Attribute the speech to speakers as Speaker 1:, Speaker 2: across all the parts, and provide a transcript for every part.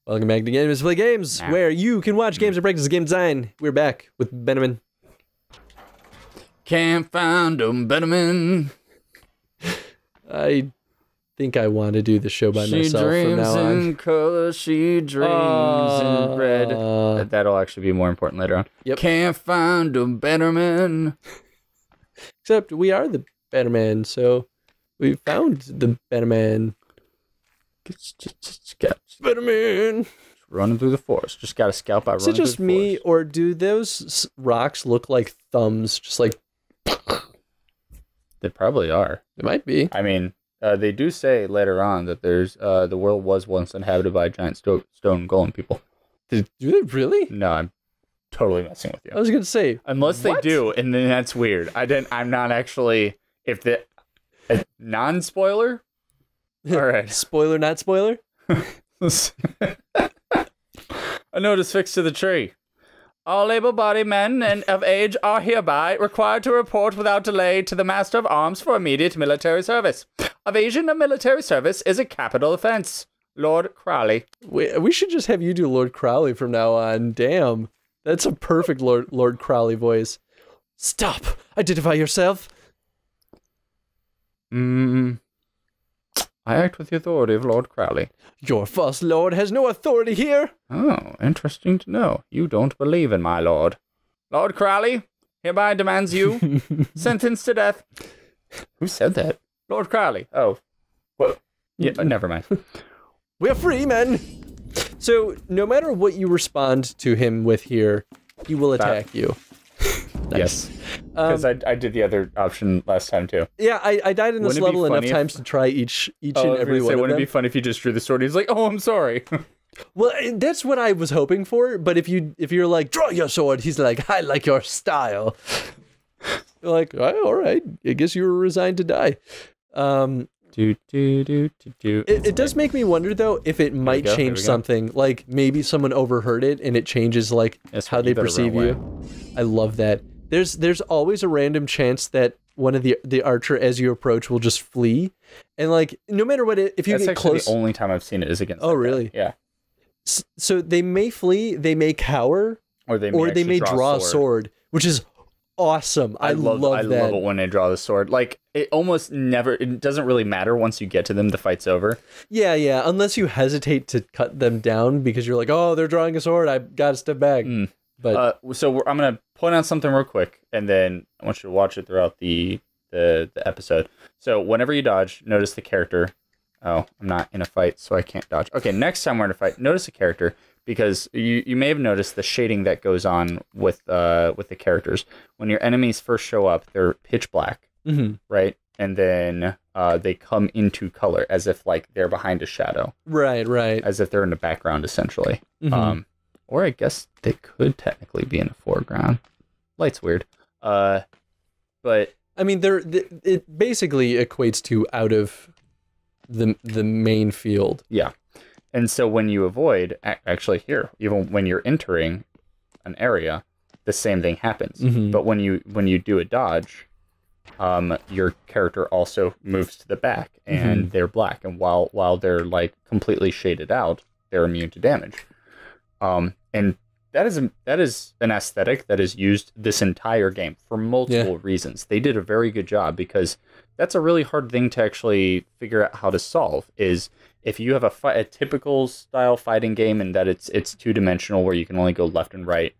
Speaker 1: Welcome back to Games Play Games, where you can watch games and practice game design. We're back with Bannerman.
Speaker 2: Can't find them, Bannerman.
Speaker 1: I think I want to do the show by myself from now on.
Speaker 2: She dreams in color, she dreams in red. That'll actually be more important later on.
Speaker 1: Yep.
Speaker 2: Can't find them, Bannerman.
Speaker 1: Except we are the Bannerman, so we found the Bannerman. Bannerman.
Speaker 2: Running through the forest. Just got a scalp by running through the forest.
Speaker 1: Is it just me, or do those rocks look like thumbs? Just like...
Speaker 2: They probably are.
Speaker 1: It might be.
Speaker 2: I mean, they do say later on that there's the world was once inhabited by giant stone golem people.
Speaker 1: Do they really?
Speaker 2: No, I'm totally messing with you.
Speaker 1: I was gonna say,
Speaker 2: unless they do, and then that's weird. I'm not actually. If the non-spoiler. All right.
Speaker 1: Spoiler, not spoiler.
Speaker 2: A notice fixed to the tree. All able-bodied men and of age are hereby required to report without delay to the Master of Arms for immediate military service. Evasion of military service is a capital offense. Lord Crowley.
Speaker 1: We should just have you do Lord Crowley from now on. Damn. That's a perfect Lord Crowley voice. Stop. Identify yourself.
Speaker 2: I act with the authority of Lord Crowley.
Speaker 1: Your false lord has no authority here.
Speaker 2: Oh, interesting to know. You don't believe in my lord. Lord Crowley hereby demands you sentenced to death. Who said that? Lord Crowley. Oh. What? Yeah, never mind.
Speaker 1: We're free, men. So, no matter what you respond to him with here, he will attack you.
Speaker 2: Nice. Yes. Because I did the other option last time, too.
Speaker 1: Yeah, I died in this level enough times to try each and every one of them.
Speaker 2: Wouldn't it be fun if you just drew the sword and he's like, oh, I'm sorry.
Speaker 1: Well, that's what I was hoping for, but if you're like, draw your sword, he's like, I like your style. You're like, oh, all right, I guess you were resigned to die. It does make me wonder, though, if it might change something. Like, maybe someone overheard it, and it changes, like, how they perceive you. I love that. There's always a random chance that one of the archer, as you approach, will just flee. And, like, no matter what, if you get close...
Speaker 2: That's the only time I've seen it is against
Speaker 1: Oh, really?
Speaker 2: Yeah.
Speaker 1: So they may flee, they may cower, or they may draw a sword, which is awesome. I love that. I love
Speaker 2: it when they draw the sword. Like, it almost never... It doesn't really matter once you get to them, the fight's over.
Speaker 1: Yeah, yeah. Unless you hesitate to cut them down because you're like, oh, they're drawing a sword, I gotta step back. But
Speaker 2: so I'm gonna point out something real quick, and then I want you to watch it throughout the episode. So whenever you dodge, notice the character. Oh, I'm not in a fight, so I can't dodge. Okay, next time we're in a fight, notice a character, because you may have noticed the shading that goes on with the characters. When your enemies first show up, they're pitch black, right? And then they come into color as if like they're behind a shadow.
Speaker 1: Right.
Speaker 2: As if they're in the background, essentially. Or I guess they could technically be in the foreground. Light's weird. But
Speaker 1: I mean, it basically equates to out of the main field.
Speaker 2: Yeah. And so when you avoid, actually here, even when you're entering an area, the same thing happens. But when you do a dodge, your character also moves to the back, and they're black. And while they're like completely shaded out, they're immune to damage. And that is an aesthetic that is used this entire game for multiple reasons. They did a very good job, because that's a really hard thing to actually figure out how to solve. Is if you have a typical style fighting game, and that it's two-dimensional where you can only go left and right,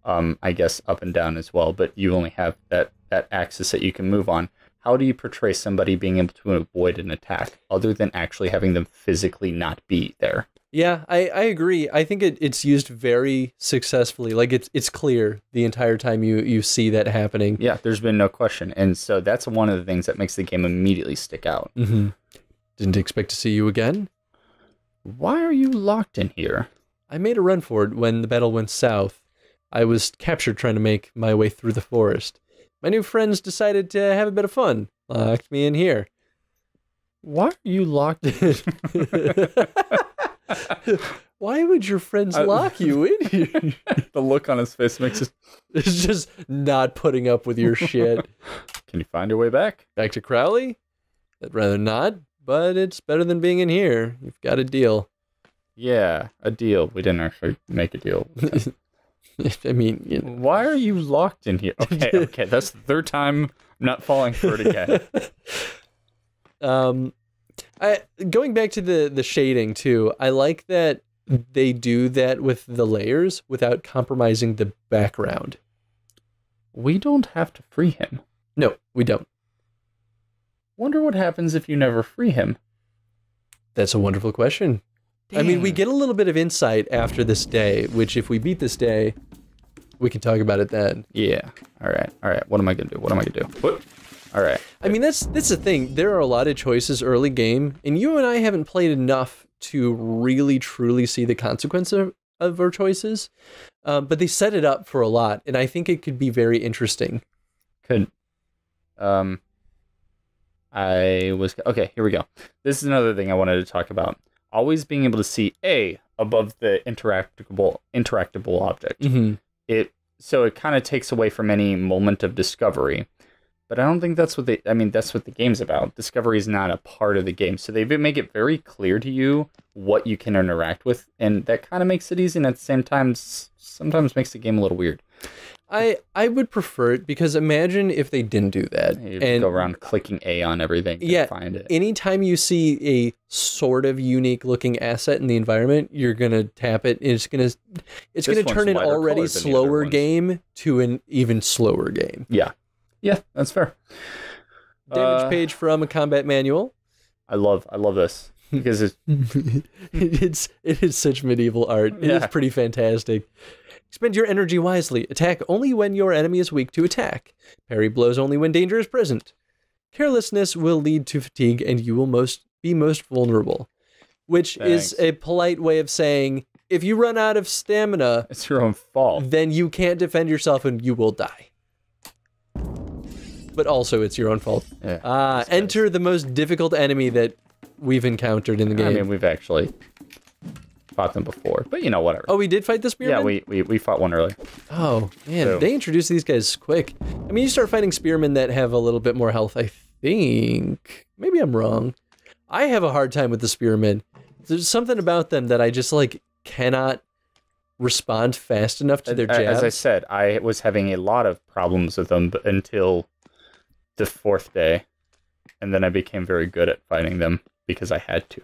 Speaker 2: I guess up and down as well, but you only have that axis that you can move on. How do you portray somebody being able to avoid an attack other than actually having them physically not be there?
Speaker 1: Yeah, I agree. I think it's used very successfully. Like, it's clear the entire time you see that happening.
Speaker 2: Yeah, there's been no question. And so that's one of the things that makes the game immediately stick out.
Speaker 1: Didn't expect to see you again.
Speaker 2: Why are you locked in here?
Speaker 1: I made a run for it when the battle went south. I was captured trying to make my way through the forest. My new friends decided to have a bit of fun. Locked me in here.
Speaker 2: Why are you locked in?
Speaker 1: Why would your friends lock you in here?
Speaker 2: The look on his face makes it...
Speaker 1: It's just not putting up with your shit.
Speaker 2: Can you find your way back?
Speaker 1: Back to Crowley? I'd rather not, but it's better than being in here. You've got a deal.
Speaker 2: Yeah, a deal. We didn't actually make a deal.
Speaker 1: I mean,
Speaker 2: why are you locked in here? Okay, that's the third time I'm not falling for it again.
Speaker 1: Going back to the shading too, I like that they do that with the layers without compromising the background.
Speaker 2: We don't have to free him.
Speaker 1: No, we don't.
Speaker 2: Wonder what happens if you never free him.
Speaker 1: That's a wonderful question. Dang. I mean, we get a little bit of insight after this day, which if we beat this day, we can talk about it then.
Speaker 2: Yeah. All right. What am I going to do? What? All right.
Speaker 1: I mean, that's the thing. There are a lot of choices early game, and you and I haven't played enough to really, truly see the consequence of our choices. But they set it up for a lot, and I think it could be very interesting.
Speaker 2: Okay, here we go. This is another thing I wanted to talk about. Always being able to see above the interactable object.
Speaker 1: Mm-hmm.
Speaker 2: So it kind of takes away from any moment of discovery. But I don't think that's what that's what the game's about. Discovery is not a part of the game. So they make it very clear to you what you can interact with, and that kind of makes it easy, and at the same time sometimes makes the game a little weird.
Speaker 1: I would prefer it, because imagine if they didn't do that.
Speaker 2: You go around clicking A on everything to find it.
Speaker 1: Anytime you see a sort of unique looking asset in the environment, you're gonna tap it, and it's gonna turn an already slower game to an even slower game.
Speaker 2: Yeah, that's fair.
Speaker 1: Damage page from a combat manual.
Speaker 2: I love this because
Speaker 1: it is such medieval art. It is pretty fantastic. Expend your energy wisely. Attack only when your enemy is weak to attack. Parry blows only when danger is present. Carelessness will lead to fatigue, and you will be most vulnerable. Which is a polite way of saying, if you run out of stamina,
Speaker 2: it's your own fault.
Speaker 1: Then you can't defend yourself and you will die. But also, it's your own fault.
Speaker 2: Yeah,
Speaker 1: enter the most difficult enemy that we've encountered in the game.
Speaker 2: I mean, we've actually fought them before, but whatever.
Speaker 1: Oh, we did fight the spearmen?
Speaker 2: Yeah, we fought one early.
Speaker 1: Oh, man, they introduced these guys quick. I mean, you start fighting spearmen that have a little bit more health, I think. Maybe I'm wrong. I have a hard time with the spearmen. There's something about them that I just, cannot respond fast enough to their jabs.
Speaker 2: As I said, I was having a lot of problems with them until the 4th day, and then I became very good at fighting them because I had to.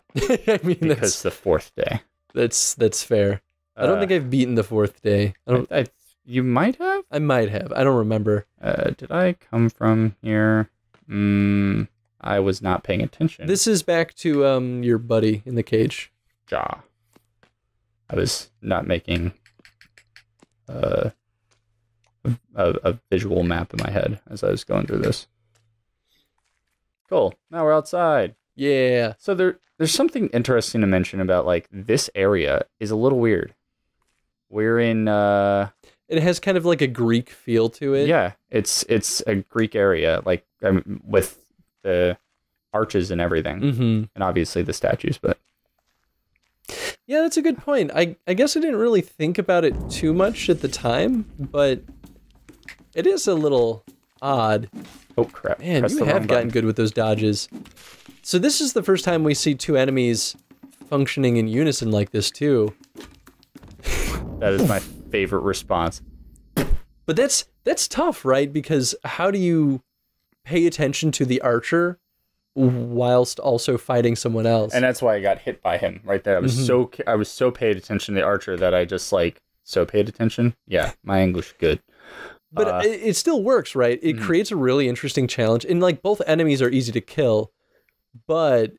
Speaker 1: I mean,
Speaker 2: because the 4th day.
Speaker 1: That's fair. I don't think I've beaten the 4th day.
Speaker 2: You might have?
Speaker 1: I might have. I don't remember.
Speaker 2: Did I come from here? I was not paying attention.
Speaker 1: This is back to your buddy in the cage.
Speaker 2: Ja. I was not making a visual map in my head as I was going through this. Cool. Now we're outside.
Speaker 1: Yeah.
Speaker 2: So there's something interesting to mention about this area is a little weird. We're in
Speaker 1: it has kind of like a Greek feel to it.
Speaker 2: Yeah, it's a Greek area, with the arches and everything, and obviously the statues. But
Speaker 1: yeah, that's a good point. I guess I didn't really think about it too much at the time, but it is a little odd.
Speaker 2: Oh crap!
Speaker 1: Man, you have gotten good with those dodges. So this is the first time we see two enemies functioning in unison like this too.
Speaker 2: That is my favorite response.
Speaker 1: But that's tough, right? Because how do you pay attention to the archer whilst also fighting someone else?
Speaker 2: And that's why I got hit by him right there. I was so paid attention to the archer that I just so paid attention. Yeah, my English good.
Speaker 1: But it still works, right? It creates a really interesting challenge. And both enemies are easy to kill, but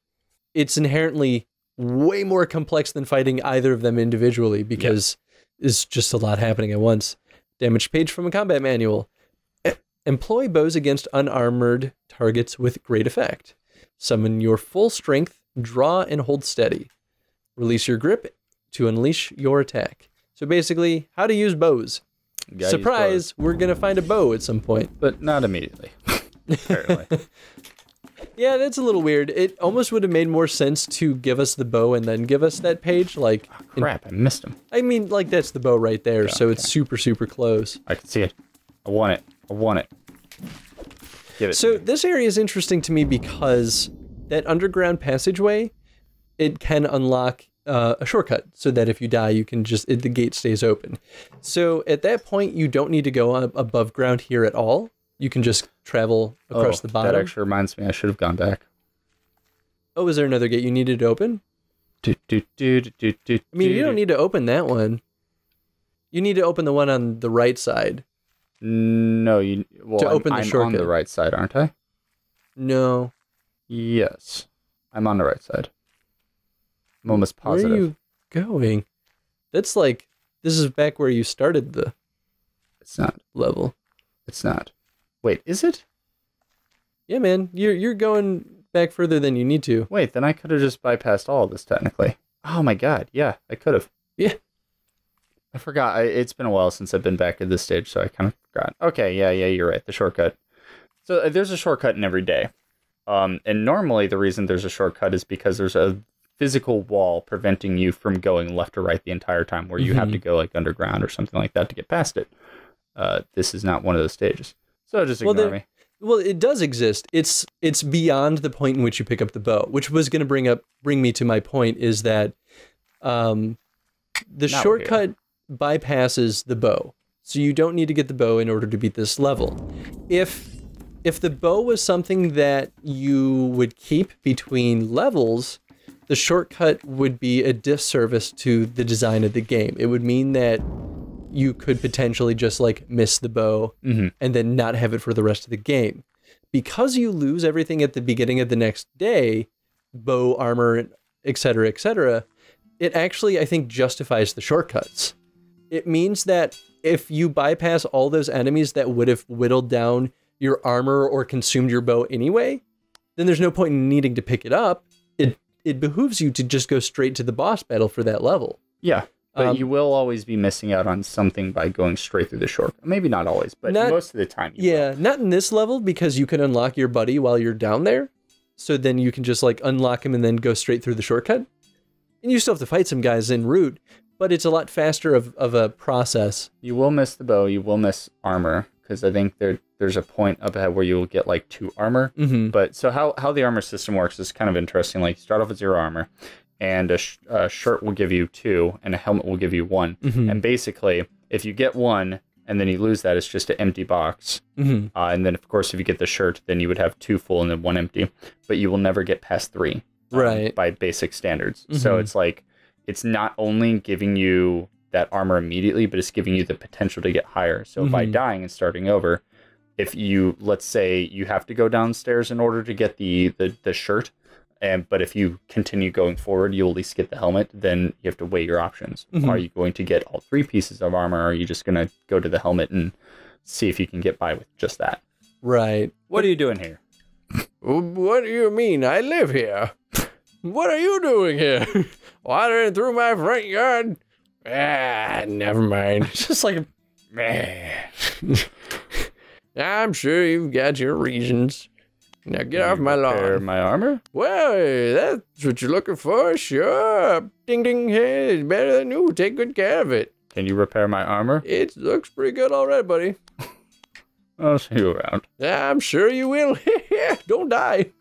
Speaker 1: it's inherently way more complex than fighting either of them individually because it's just a lot happening at once. Damage page from a combat manual. Employ bows against unarmored targets with great effect. Summon your full strength, draw and hold steady. Release your grip to unleash your attack. So basically, how to use bows. Surprise, we're going to find a bow at some point.
Speaker 2: But not immediately, apparently.
Speaker 1: Yeah, that's a little weird. It almost would have made more sense to give us the bow and then give us that page.
Speaker 2: Oh, crap, I missed him.
Speaker 1: I mean, that's the bow right there, so it's super, super close.
Speaker 2: I can see it. I want it. Give it
Speaker 1: So this area is interesting to me because that underground passageway, it can unlock a shortcut so that if you die, you can just, the gate stays open. So at that point, you don't need to go above ground here at all. You can just travel across the bottom.
Speaker 2: That actually reminds me, I should have gone back.
Speaker 1: Oh, is there another gate you needed to open? I mean, you don't need to open that one. You need to open the one on the right side.
Speaker 2: No, to open the shortcut. I'm on the right side, aren't I?
Speaker 1: No.
Speaker 2: Yes, I'm on the right side. I'm almost positive.
Speaker 1: Where are you going? That's like, this is back where you started the...
Speaker 2: It's not.
Speaker 1: Level.
Speaker 2: It's not. Wait, is it?
Speaker 1: Yeah, man. You're going back further than you need to.
Speaker 2: Wait, then I could have just bypassed all of this, technically. Oh my god, yeah, I could have.
Speaker 1: Yeah.
Speaker 2: I forgot. It's been a while since I've been back at this stage, so I kind of forgot. Okay, yeah, you're right. The shortcut. So there's a shortcut in every day. And normally the reason there's a shortcut is because there's a physical wall preventing you from going left or right the entire time, where you have to go like underground or something like that to get past it. This is not one of those stages. So just ignore me.
Speaker 1: Well, it does exist. It's beyond the point in which you pick up the bow, which was going to bring me to my point, is that the shortcut bypasses the bow. So you don't need to get the bow in order to beat this level. If the bow was something that you would keep between levels, the shortcut would be a disservice to the design of the game. It would mean that you could potentially just like miss the bow and then not have it for the rest of the game. Because you lose everything at the beginning of the next day, bow, armor, etc., it actually, I think, justifies the shortcuts. It means that if you bypass all those enemies that would have whittled down your armor or consumed your bow anyway, then there's no point in needing to pick it up. It behooves you to just go straight to the boss battle for that level.
Speaker 2: Yeah. But you will always be missing out on something by going straight through the shortcut. Maybe not always, but most of the time you will.
Speaker 1: Not in this level, because you can unlock your buddy while you're down there. So then you can just like unlock him and then go straight through the shortcut. And you still have to fight some guys en route, but it's a lot faster of a process. You
Speaker 2: will miss the bow, you will miss armor, because I think there's a point up ahead where you'll get like 2 armor. But so how the armor system works is kind of interesting. Like you start off with 0 armor. And a shirt will give you 2, and a helmet will give you 1. And basically, if you get 1, and then you lose that, it's just an empty box. And then, of course, if you get the shirt, then you would have 2 full and then 1 empty. But you will never get past 3,
Speaker 1: right?
Speaker 2: By basic standards. So it's like, it's not only giving you that armor immediately, but it's giving you the potential to get higher. So by dying and starting over, if you, let's say, you have to go downstairs in order to get the shirt, but if you continue going forward, you'll at least get the helmet. Then you have to weigh your options. Are you going to get all 3 pieces of armor, or are you just going to go to the helmet and see if you can get by with just that?
Speaker 1: Right.
Speaker 2: What are you doing here?
Speaker 1: What do you mean? I live here. What are you doing here? Wandering through my front yard? Never mind. It's just like, man. I'm sure you've got your reasons. Now get off my lawn.
Speaker 2: Repair my armor?
Speaker 1: Well, that's what you're looking for. Sure. Ding, ding, hey, it's better than you. Take good care of it.
Speaker 2: Can you repair my armor?
Speaker 1: It looks pretty good already, buddy.
Speaker 2: I'll see you around.
Speaker 1: I'm sure you will. Don't die.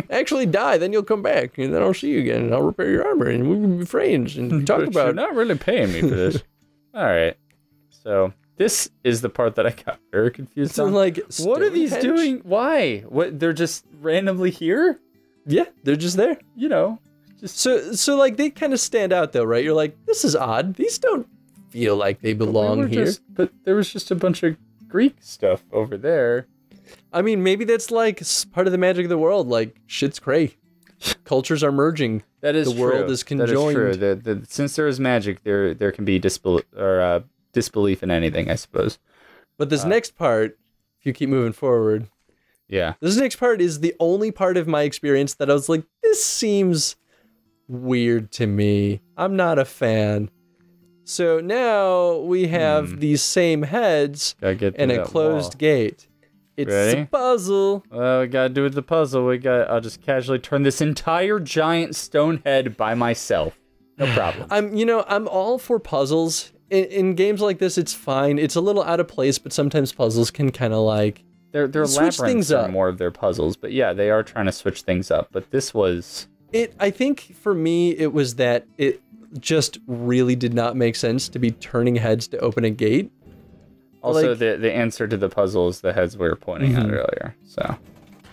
Speaker 1: Actually die, then you'll come back, and then I'll see you again, and I'll repair your armor, and we can be friends, and talk about...
Speaker 2: You're not really paying me for this. All right. So... this is the part that I got very confused on.
Speaker 1: Like,
Speaker 2: what are these doing? Why? What? They're just randomly here?
Speaker 1: Yeah, they're just there.
Speaker 2: You know, just
Speaker 1: so like they kind of stand out though, right? You're like, this is odd. These don't feel like they belong here.
Speaker 2: But there was just a bunch of Greek stuff over there.
Speaker 1: I mean, maybe that's like part of the magic of the world. Like shit's cray. Cultures are merging.
Speaker 2: That is
Speaker 1: the world is conjoined.
Speaker 2: That is true. Since there is magic, there can be disbelief in anything, I suppose.
Speaker 1: But this next part, if you keep moving forward, this next part is the only part of my experience that I was like, this seems weird to me. I'm not a fan. So now we have these same heads and a closed gate. It's a puzzle.
Speaker 2: Well, we gotta do the puzzle. I'll just casually turn this entire giant stone head by myself. No problem.
Speaker 1: I'm all for puzzles. In games like this, it's fine. It's a little out of place, but sometimes puzzles can kind of like
Speaker 2: their labyrinths are more of their puzzles. But yeah, they are trying to switch things up. But this was
Speaker 1: I think for me, it was that just really did not make sense to be turning heads to open a gate.
Speaker 2: Also, like, the answer to the puzzle is the heads we were pointing at earlier. So,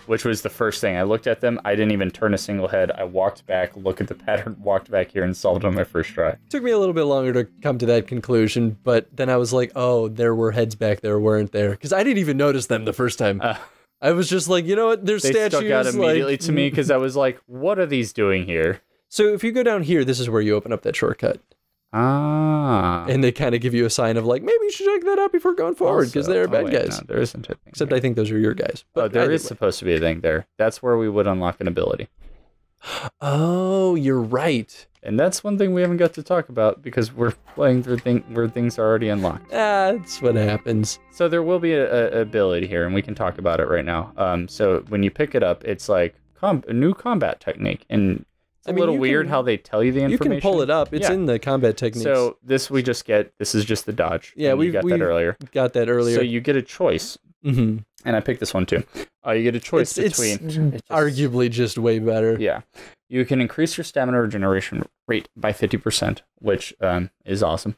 Speaker 2: which was the first thing. I looked at them. I didn't even turn a single head. I walked back, looked at the pattern, walked back here, and solved it on my first try.
Speaker 1: It took me a little bit longer to come to that conclusion, but then I was like, oh, there were heads back there, weren't there? Because I didn't even notice them the first time. I was just like, you know what? There's statues.
Speaker 2: They stuck out immediately to me because I was like, what are these doing here?
Speaker 1: So if you go down here, this is where you open up that shortcut.
Speaker 2: Ah.
Speaker 1: And they kind of give you a sign of like, maybe you should check that out before going forward because they're bad guys.
Speaker 2: No, there isn't a thing.
Speaker 1: Except
Speaker 2: there.
Speaker 1: I think those are your guys. But
Speaker 2: there is supposed to be a thing there. That's where we would unlock an ability.
Speaker 1: Oh, you're right.
Speaker 2: And that's one thing we haven't got to talk about because we're playing through where things are already unlocked.
Speaker 1: That's what happens.
Speaker 2: So there will be a ability here, and we can talk about it right now. So when you pick it up, it's like a new combat technique, and it's a little weird how they tell you the information.
Speaker 1: You can pull it up. It's in the combat techniques.
Speaker 2: So this is just the dodge.
Speaker 1: Yeah, we got that earlier.
Speaker 2: So you get a choice.
Speaker 1: Mm-hmm.
Speaker 2: And I picked this one too. You get a choice between...
Speaker 1: It's arguably just way better.
Speaker 2: Yeah. You can increase your stamina regeneration rate by 50%, which is awesome.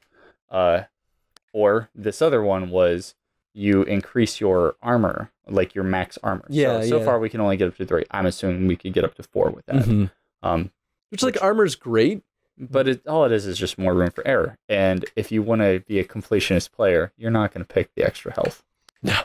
Speaker 2: Or this other one was you increase your armor, like your max armor.
Speaker 1: Yeah,
Speaker 2: so far we can only get up to 3. I'm assuming we could get up to 4 with that.
Speaker 1: Mm-hmm. Which armor's great.
Speaker 2: But all it is just more room for error. And if you want to be a completionist player, you're not going to pick the extra health.
Speaker 1: No.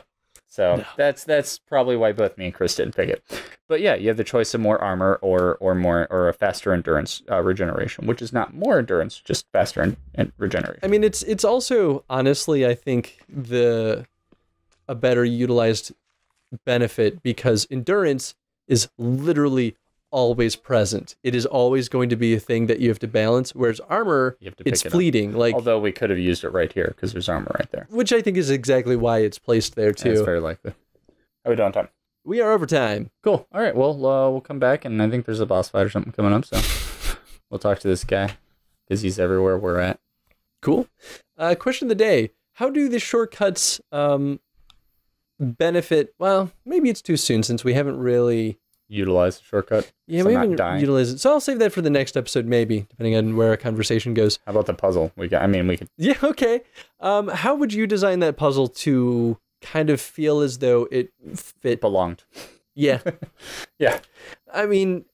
Speaker 2: So that's probably why both me and Chris didn't pick it. But yeah, you have the choice of more armor or a faster endurance regeneration, which is not more endurance, just faster and regeneration.
Speaker 1: I mean, it's also honestly, I think a better utilized benefit because endurance is literally always present. It is always going to be a thing that you have to balance, whereas armor, it's fleeting. Like,
Speaker 2: although we could have used it right here because there's armor right there.
Speaker 1: Which I think is exactly why it's placed there too.
Speaker 2: It's very likely. Are we done on time?
Speaker 1: We are over time.
Speaker 2: Cool. All right, well, we'll come back, and I think there's a boss fight or something coming up, so we'll talk to this guy because he's everywhere we're at.
Speaker 1: Cool. Question of the day. How do the shortcuts benefit... Well, maybe it's too soon since we haven't really...
Speaker 2: Utilize the shortcut.
Speaker 1: Yeah, we haven't utilized it. So I'll save that for the next episode, maybe, depending on where our conversation goes.
Speaker 2: How about the puzzle? We could.
Speaker 1: Yeah, okay. How would you design that puzzle to kind of feel as though it
Speaker 2: belonged?
Speaker 1: Yeah.
Speaker 2: Yeah.
Speaker 1: I mean,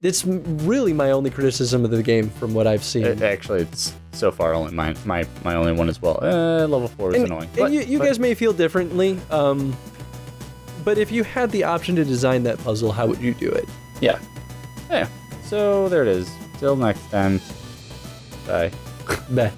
Speaker 1: it's really my only criticism of the game from what I've seen.
Speaker 2: Actually, it's so far only my only one as well. Level 4 is annoying.
Speaker 1: And you guys may feel differently. But if you had the option to design that puzzle, how would you do it?
Speaker 2: Yeah. Yeah. So there it is. Till next time. Bye.
Speaker 1: Bye.